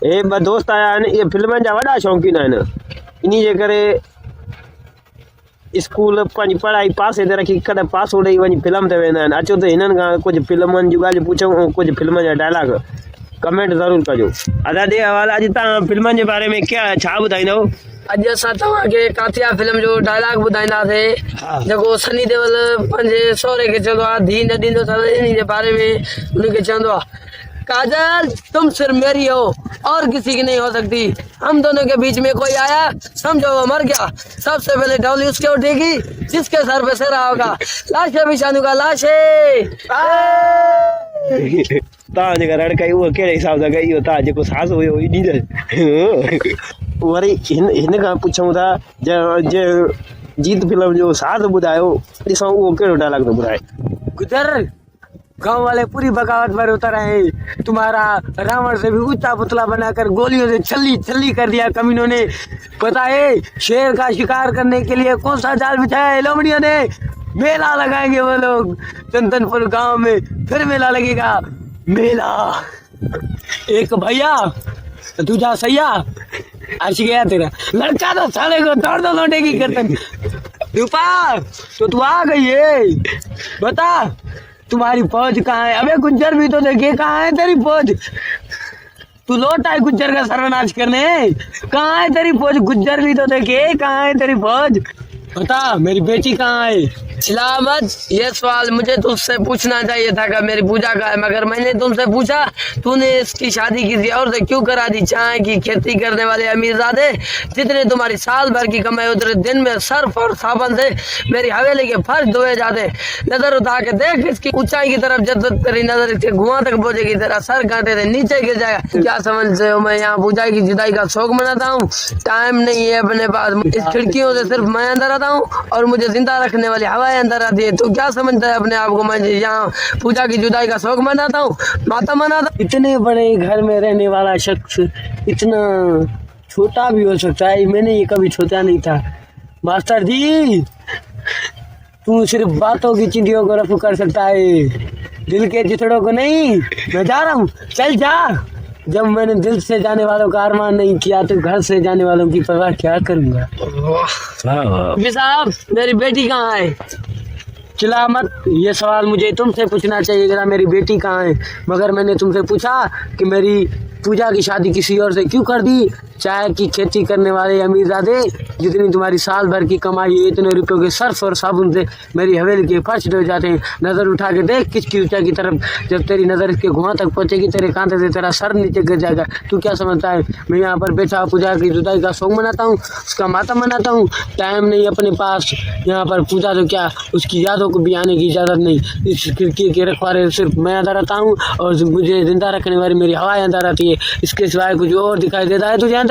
ए ब दोस्त आया आहिनि, इहे फिल्मनि जा वॾा शौक़ीन आहिनि। इन जे करे स्कूल पंहिंजी पढ़ाई पासे ते रखी कॾहिं पासो ॾेई वञी फिल्म ते वेंदा आहिनि। अचो त हिननि खां कुझु फिल्मनि जूं ॻाल्हियूं पुछूं ऐं कुझु फिल्म जा डायलॉग कमेंट ज़रूरु कजो। अदा ॾे हवाला, अॼु तव्हां फिल्मनि जे बारे में क्या छा ॿुधाईंदव? अॼु असां तव्हांखे कातिया फिल्म जो डायलॉग ॿुधाईंदासीं जेको सनी देओल पंहिंजे सहुरे खे चवंदो आहे, धीउ न ॾींदो अथव, इन जे बारे में उनखे चवंदो आहे, काजल तुम सिर्फ मेरी हो और किसी की नहीं हो सकती। हम दोनों के बीच में कोई आया समझो वो मर गया। सबसे पहले डोली उसके उठेगी जिसके सर पे सिरा होगा। लाशे विषाणु का लाशे तव्हां जेका रड़काई उहा कहिड़े हिसाब सां कई? तव्हां जेको सास हुयो वरी हिन खां पुछूं था जे जीत फिल्म जो साथ ॿुधायो, ॾिसूं उहो कहिड़ो डायलॉग थो ॿुधाए। गुजर गांव वाले पूरी बगावत पर उतर आए, तुम्हारा रावण से भी ऊंचा पुतला बनाकर गोलियों से छल्ली छल्ली कर दिया कमीनों ने। पता है शेर का शिकार करने के लिए कौन सा जाल बिछाया है लोमड़ियों ने? मेला लगाएंगे वो लोग चंदनपुर गांव में, फिर मेला लगेगा मेला। एक भैया दूजा सैया अर्श गया तेरा लड़का तो साले को तोड़ दो लौटे की गर्दन। रूपा तो तू आ गई है, बता तुम्हारी फौज कहाँ है? अबे गुज्जर भी तो देखिए कहाँ है तेरी फौज? तू लौटा है गुज्जर का सर्वनाश करने, कहाँ है तेरी फौज? गुज्जर भी तो देखिए कहाँ है तेरी फौज? बता मेरी बेटी कहाँ है? सलामत, ये सवाल मुझे तुझसे पूछना चाहिए था कि मेरी पूजा का है, मगर मैंने तुमसे पूछा तूने इसकी शादी किसी और से क्यों करा दी? चाय की खेती करने वाले अमीरजादे जितने तुम्हारी साल भर की कमाई उतरे दिन में सर्फ और साबन से मेरी हवेली के फर्श धोए जाते। नजर उठा के देख इसकी ऊंचाई की तरफ, जब तेरी नजर इसके धुआं तक पहुंचेगी तेरा सर कांटे से नीचे गिर जाएगा। क्या समझते हो मैं यहाँ पूजा की जुदाई का शौक मनाता हूँ? टाइम नहीं है अपने पास। इस खिड़कियों से सिर्फ मैं अंदर आता हूँ और मुझे जिंदा रखने वाली हवा अंदर आती है। तो क्या समझता है अपने आप को मैं यहाँ पूजा की जुदाई का शौक मनाता हूँ, माता मनाता? इतने बड़े घर में रहने वाला शख्स इतना छोटा भी हो सकता है, मैंने ये कभी सोचा नहीं था। मास्टर जी तू सिर्फ बातों की चिड़ियों को रफू कर सकता है, दिल के चिथड़ों को नहीं। मैं जा रहा हूँ, चल जा। जब मैंने दिल से जाने वालों का अरमान नहीं किया तो घर से जाने वालों की परवाह क्या करूँगा? साहब मेरी बेटी कहाँ है? चिल्ला मत, ये सवाल मुझे तुमसे पूछना चाहिए जरा, मेरी बेटी कहाँ है? मगर मैंने तुमसे पूछा कि मेरी पूजा की शादी किसी और से क्यों कर दी? चाय की खेती करने वाले अमीरजादे जितनी तुम्हारी साल भर की कमाई है, इतने रुपयों के सर्फ और साबुन से मेरी हवेली के फर्श धो जाते हैं। नज़र उठा के देख किसकी ऊंचाई की तरफ, जब तेरी नज़र इसके घुआं तक पहुंचेगी तेरे कांधे से तेरा सर नीचे गिर जाएगा। तू क्या समझता है मैं यहाँ पर बैठा पूजा की जुदाई का शौक मनाता हूँ, उसका मातम मनाता हूँ? टाइम नहीं अपने पास यहाँ पर पूजा तो क्या उसकी यादों को भी आने की इजाज़त नहीं। इस खिड़की के रखवाले सिर्फ मैं अंदर रहता हूँ और मुझे जिंदा रखने वाली मेरी हवाएं अंदर आती है। इसके सिवाय कुछ और दिखाई देता है तुझे अंदर?